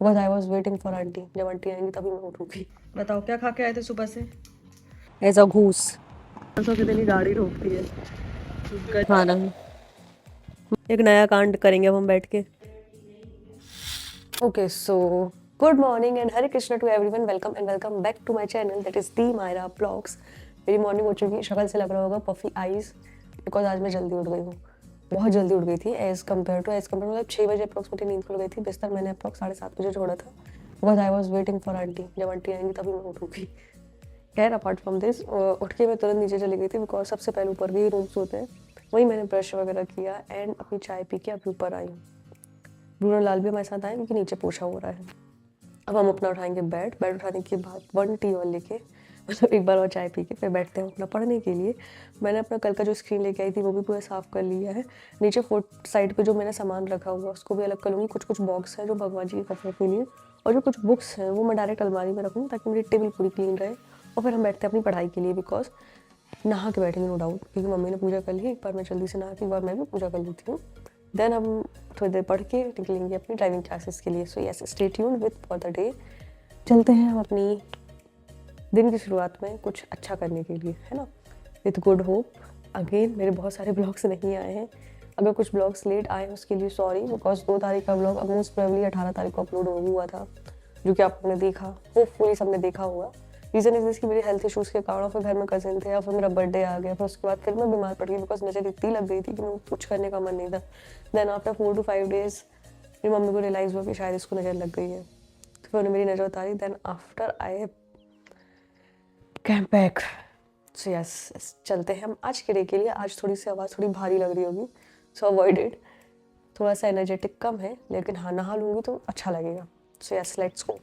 Because I was waiting for aunty. जब aunty आएंगी तभी मैं उठूंगी। बताओ क्या खा के आए थे सुबह से? एज अ घूस कितनी गाड़ी रोकती है। खाना। एक नया कांड करेंगे अब हम बैठ के। Okay so good morning and Hare Krishna to everyone. Welcome and welcome back to my channel that is the Myra blogs. मेरी मॉर्निंग हो चुकी है, शक्ल से लग रहा होगा पफी आईज, बिकॉज आज मैं जल्दी उठ गई हूँ। बहुत जल्दी उठ गई थी एज कम्पेयर टू मतलब 6 बजे अप्रॉक्सिमेटली नींद खुल गई थी। बिस्तर मैंने अप्रॉक्स 7:30 बजे छोड़ा था, because I was waiting for aunty. जब आंटी आएंगी तभी मैं उठूंगी। खैर अपार्ट फ्रॉम दिस उठ के मैं तुरंत नीचे चली गई थी, बिकॉज सबसे पहले ऊपर भी रूम्स होते हैं। वहीं मैंने ब्रश वगैरह किया एंड अपनी चाय पी के अभी ऊपर आई हूँ। ब्रूनो लाल भी हमारे साथ आए क्योंकि नीचे पोछा हो रहा है। अब हम अपना उठाएंगे बेड उठाने के बाद 1 टी और लेके, मतलब एक बार और चाय पी के फिर बैठते हैं अपना पढ़ने के लिए। मैंने अपना कल का जो स्क्रीन लेके आई थी वो भी पूरा साफ़ कर लिया है। नीचे फोर्थ साइड पे जो मैंने सामान रखा हुआ उसको भी अलग कर लूँगी। कुछ कुछ बॉक्स है जो भगवान जी के कपड़ों के लिए, और जो कुछ बुक्स हैं वो मैं डायरेक्ट अलमारी में रखूँ ताकि मेरी टेबल पूरी क्लीन रहे। और फिर हम बैठते हैं अपनी पढ़ाई के लिए, बिकॉज नहा के बैठेंगे नो डाउट, क्योंकि मम्मी ने पूजा कर ली। एक बार मैं जल्दी से नहा के एक बार मैं भी पूजा कर लेती हूँ। देन हम थोड़ी देर पढ़ के निकलेंगे अपनी ड्राइविंग क्लासेस के लिए। So yes, stay tuned with for the day. चलते हैं हम अपनी दिन की शुरुआत में कुछ अच्छा करने के लिए, है ना, विथ गुड होप। अगेन मेरे बहुत सारे ब्लॉग्स नहीं आए हैं। अगर कुछ ब्लॉग्स लेट आए हैं उसके लिए सॉरी, बिकॉज 2 तारीख का ब्लॉग अब मोस्ट प्रोबेबली 18 तारीख को अपलोड हुआ था, जो कि आप लोगों ने देखा, होपफुली सबने देखा होगा। रीज़न इज दिस कि मेरे हेल्थ इशूज़ के कारण फिर घर में कजिन थे, या फिर मेरा बर्थडे आ गया, फिर उसके बाद फिर मैं बीमार पड़ गई, बिकॉज नजर इतनी लग गई थी कि मैं कुछ करने का मन नहीं था। देन आफ्टर 4 to 5 days मेरी मम्मी को रियलाइज़ हुआ कि शायद इसको नज़र लग गई है, तो फिर उन्होंने मेरी नज़र उतारी। Then after I came back. So yes, चलते हैं हम आज के डे के लिए। आज थोड़ी सी आवाज़ थोड़ी भारी लग रही होगी, सो अवॉइड इट। थोड़ा सा एनर्जेटिक कम है, लेकिन हाँ नहा लूँगी तो अच्छा लगेगा। So yes, let's go.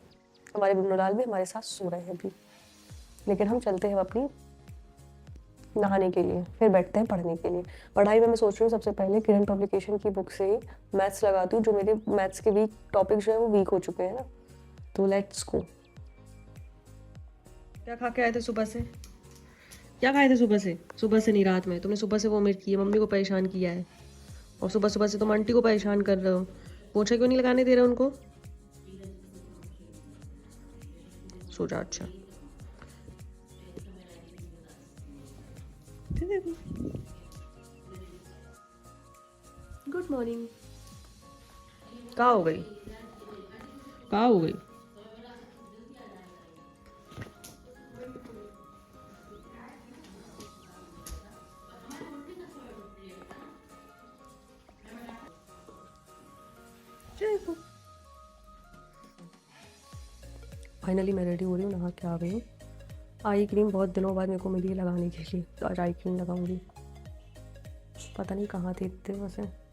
हमारे ब्रूनो लाल भी हमारे साथ सो रहे हैं अभी, लेकिन हम चलते हैं अपनी नहाने के लिए, फिर बैठते हैं पढ़ने के लिए। पढ़ाई में मैं सोच रही हूँ सबसे पहले किरण पब्लिकेशन की बुक से ही मैथ्स लगाती हूँ, जो मेरे मैथ्स के वीक टॉपिक जो है वो वीक हो चुके हैं ना। तो लेट्स गो। क्या खा के आए थे सुबह से? क्या खाए थे सुबह से? सुबह से नहीं, रात में तुमने सुबह से वोमिट की है, मम्मी को परेशान किया है, और सुबह सुबह से तुम आंटी को परेशान कर रहे हो। पोछा क्यों नहीं लगाने दे रहे उनको? सो जा। अच्छा गुड मॉर्निंग। कहाँ हो गई? कहाँ हो गई? फाइनली मैं रेडी हो रही हूँ, नहा के आ गई हूँ। आई क्रीम बहुत दिनों बाद मेरे को मिली है लगाने के लिए, तो आज आई क्रीम लगाऊंगी। पता नहीं कहाँ थे इतने वैसे।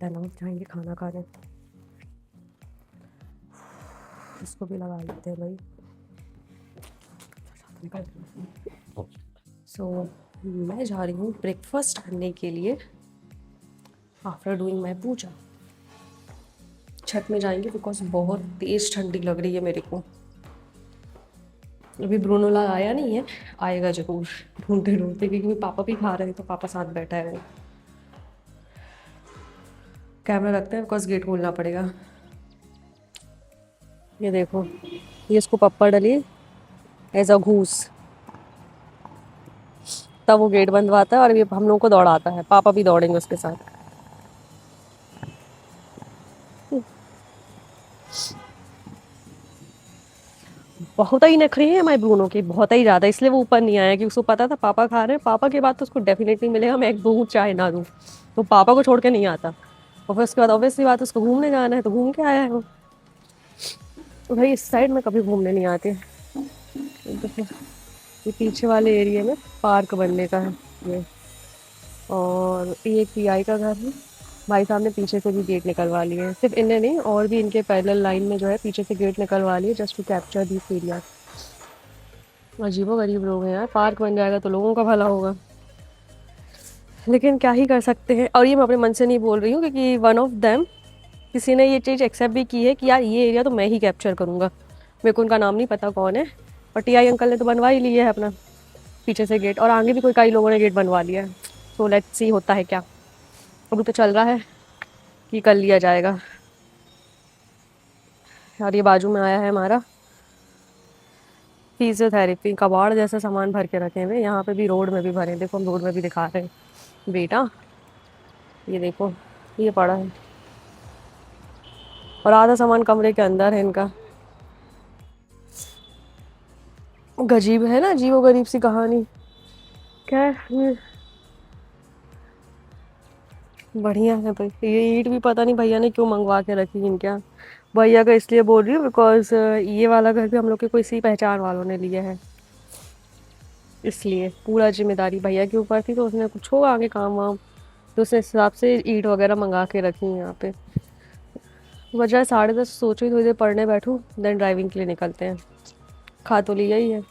डन, जाएंगे खाना खाने। इसको भी लगा लेते हैं भाई। सो मैं जा रही हूँ ब्रेकफास्ट करने के लिए आफ्टर डूइंग माई पूजा। छत में जाएंगे बिकॉज बहुत तेज़ ठंडी लग रही है मेरे को। अभी ब्रूनो लाल आया नहीं है, आएगा जरूर ढूंढते ढूंढते, क्योंकि पापा भी खा रहे हैं तो पापा साथ बैठा है वो। कैमरा रखते हैं बिकॉज गेट खोलना पड़ेगा। ये देखो, ये इसको पप्पा डली एज अ घूस, तब वो गेट बंदवाता है और ये हम लोगों को दौड़ाता है। पापा भी दौड़ेंगे उसके साथ। बहुत ही नखरे हैं हमारे ब्रूनो के, बहुत ही ज़्यादा, इसलिए वो ऊपर नहीं आया कि उसको पता था पापा खा रहे हैं। पापा के बाद तो उसको डेफिनेटली मिलेगा, मैं एक दूँ चाहे ना दूँ, तो पापा को छोड़ के नहीं आता। और फिर उसके बाद ऑब्वियसली बात, उसको घूमने जाना है तो घूम के आया है वो। तो भाई इस साइड में कभी घूमने नहीं आते। ये पीछे वाले एरिया में पार्क बनने का है ये, और ये एक पीआई का घर है, भाई साहब ने पीछे से भी गेट निकलवा लिए हैं, सिर्फ इन्हें नहीं और भी इनके पैरेलल लाइन में जो है पीछे से गेट निकलवा लिए just to capture this area. अजीबो गरीब लोग हैं यार, पार्क बन जाएगा तो लोगों का भला होगा, लेकिन क्या ही कर सकते हैं। और ये मैं अपने मन से नहीं बोल रही हूँ, क्योंकि वन ऑफ देम किसी ने ये चीज़ एक्सेप्ट भी की है कि यार ये एरिया तो मैं ही कैप्चर करूँगा। मेरे को उनका नाम नहीं पता कौन है, पर टीआई अंकल ने तो बनवा ही लिया है अपना पीछे से गेट, और आगे भी कोई कई लोगों ने गेट बनवा लिया है। सो लेट्स सी होता है क्या। अभी तो चल रहा है कि कर लिया जाएगा। यार ये बाजू में आया है हमारा फिजियोथेरेपी, कबाड़ जैसा सामान भर के रखे हुए यहाँ पे भी, रोड में भी भरे, देखो हम रोड में भी दिखा रहे हैं बेटा, ये देखो ये पड़ा है, और आधा सामान कमरे के अंदर है इनका। गजीब है ना, अजीबो गरीब सी कहानी। खैर ये बढ़िया है भाई। ये ईंट भी पता नहीं भैया ने क्यों मंगवा के रखी इनके यहाँ। भैया का इसलिए बोल रही हूँ बिकॉज ये वाला घर भी हम लोग के कोई सी पहचान वालों ने लिया है, इसलिए पूरा जिम्मेदारी भैया के ऊपर थी, तो उसने कुछ होगा आगे काम वाम, तो उस हिसाब से ईंट वगैरह मंगा के रखी है यहाँ पे। बजाय 10:30 सोच रही थोड़ी देर पढ़ने बैठूँ, देन ड्राइविंग के लिए निकलते हैं। खा तो लिया ही है,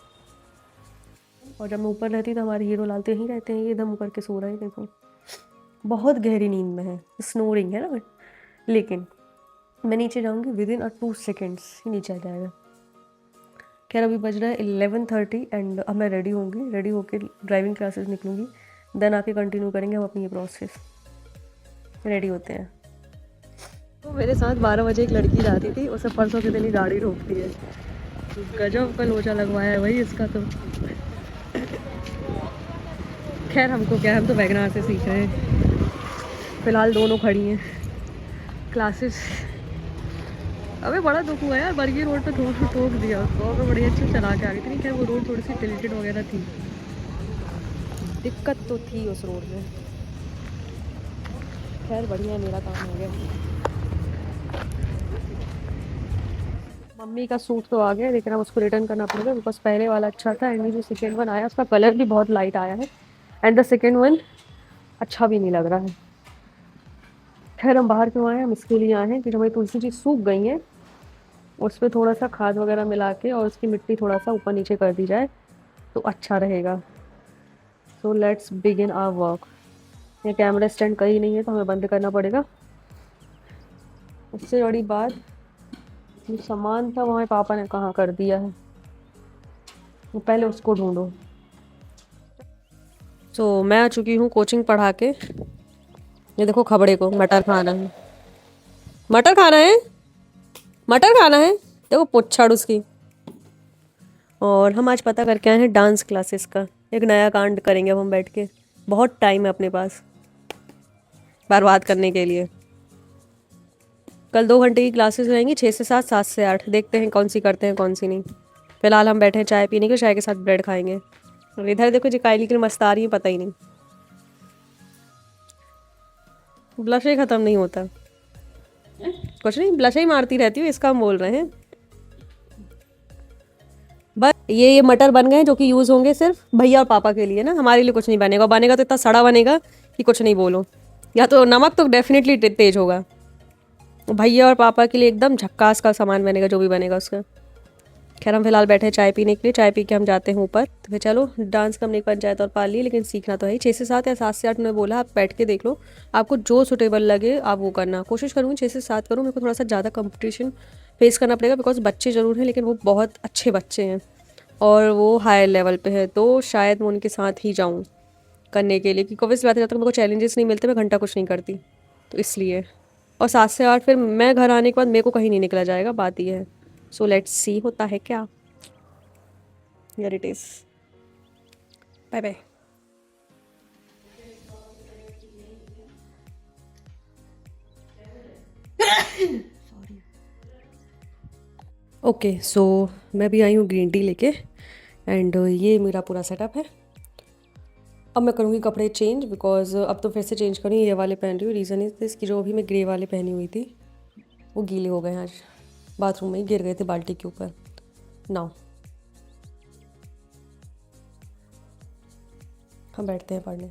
और जब मैं ऊपर रहती तो हमारे हीरो लाल तो यहीं रहते हैं, ये एकदम ऊपर के सो रहे हैं देखो, बहुत गहरी नींद में है, स्नोरिंग है ना। लेकिन मैं नीचे जाऊंगी विद इन 2 सेकेंड्स ही नीचे आ जाएगा। खैर अभी बज रहा है 11:30 एंड अब मैं रेडी होंगी, रेडी होकर ड्राइविंग क्लासेस निकलूंगी, देन आके कंटिन्यू करेंगे हम अपनी ये प्रोसेस। रेडी होते हैं। तो मेरे साथ 12 बजे एक लड़की जाती थी, उसे परसों के दिन ही गाड़ी रोकती है। गजब का लोचा लगवाया है भाई इसका तो। खैर हमको क्या है, हम तो वैगनार से सीख रहे हैं फिलहाल, दोनों खड़ी हैं क्लासेस। अबे बड़ा दुख हुआ यार, बरगी रोड पे ठोक दिया उसको, और बड़ी अच्छी चला के आ गई थी। खैर वो रोड थोड़ी सी टिल्टेड वगैरह थी, दिक्कत तो थी उस रोड में। खैर बढ़िया, मेरा काम हो गया। मम्मी का सूट तो आ गया, लेकिन अब उसको रिटर्न करना पड़ेगा बिकॉज पहले वाला अच्छा था, एंड जो सेकेंड वन आया उसका कलर भी बहुत लाइट आया है, एंड द सेकेंड वन अच्छा भी नहीं लग रहा है। खैर हम बाहर क्यों आए हैं, हम इसके लिए आए हैं कि जो हमारी तुलसी जी सूख गई हैं उस पर थोड़ा सा खाद वगैरह मिला के और उसकी मिट्टी थोड़ा सा ऊपर नीचे कर दी जाए तो अच्छा रहेगा। So let's begin our work. ये कैमरा स्टैंड कहीं नहीं है तो हमें बंद करना पड़ेगा। उससे बड़ी बात, जो सामान था वहाँ पापा ने कहाँ कर दिया है, वो पहले उसको ढूंढो। तो मैं आ चुकी हूँ कोचिंग पढ़ा के। ये देखो खबड़े को मटर खाना है, मटर खाना है, मटर खाना है, देखो पुच्छड़ उसकी। और हम आज पता करके आए हैं डांस क्लासेस का, एक नया कांड करेंगे अब हम बैठ के। बहुत टाइम है अपने पास बर्बाद करने के लिए। कल 2 घंटे की क्लासेस रहेंगी, 6 से 7, 7 से 8, देखते हैं कौन सी करते हैं कौन सी नहीं। फिलहाल हम बैठे हैं चाय पीने के, चाय के साथ ब्रेड खाएंगे। और इधर देखो जी कायली की मस्त आ रही है, पता ही नहीं, ब्लश ही ख़त्म नहीं होता। कुछ नहीं, ब्लश ही मारती रहती हूँ, इसका हम बोल रहे हैं। बस ये मटर बन गए जो कि यूज़ होंगे सिर्फ भैया और पापा के लिए ना, हमारे लिए कुछ नहीं बनेगा। बनेगा तो इतना सड़ा बनेगा कि कुछ नहीं बोलो, या तो नमक तो डेफिनेटली तेज होगा। भैया और पापा के लिए एकदम झक्कास का सामान बनेगा जो भी बनेगा उसका। खैर हम फिलहाल बैठे हैं चाय पीने के लिए, चाय पी के हम जाते हैं ऊपर। तो फिर चलो, डांस का हमने एक पंचायत और पाल ली, लेकिन सीखना तो है ही। 6 से 7 या 7 से 8 उन्होंने बोला, आप बैठ के देख लो, आपको जो सुटेबल लगे आप वो करना। कोशिश करूँगी 6 से 7 करूँ। मेरे को थोड़ा सा ज़्यादा कंपटीशन फेस करना पड़ेगा बिकॉज बच्चे ज़रूर हैं, लेकिन वो बहुत अच्छे बच्चे हैं और वो हायर लेवल पे है, तो शायद मैं उनके साथ ही जाऊँ करने के लिए, क्योंकि ऑब्वियसली बात है जब तक मेरे को चैलेंजेस नहीं मिलते मैं घंटा कुछ नहीं करती, तो इसलिए। और 7 से 8 फिर मैं घर आने के बाद मेरे को कहीं नहीं निकला जाएगा, बात ये है। सो लेट्स सी होता है क्या। Here it is, bye bye. Okay so मैं भी आई हूँ ग्रीन टी लेके, एंड ये मेरा पूरा सेटअप है। अब मैं करूँगी कपड़े चेंज बिकॉज अब तो फिर से चेंज करूँगी, ये वाले पहन रही हूँ। रीज़न इज़ दिस कि जो अभी मैं ग्रे वाले पहनी हुई थी वो गीले हो गए, आज बाथरूम में ही गिर गए थे बाल्टी के ऊपर। नाउ हम बैठते हैं पढ़ने।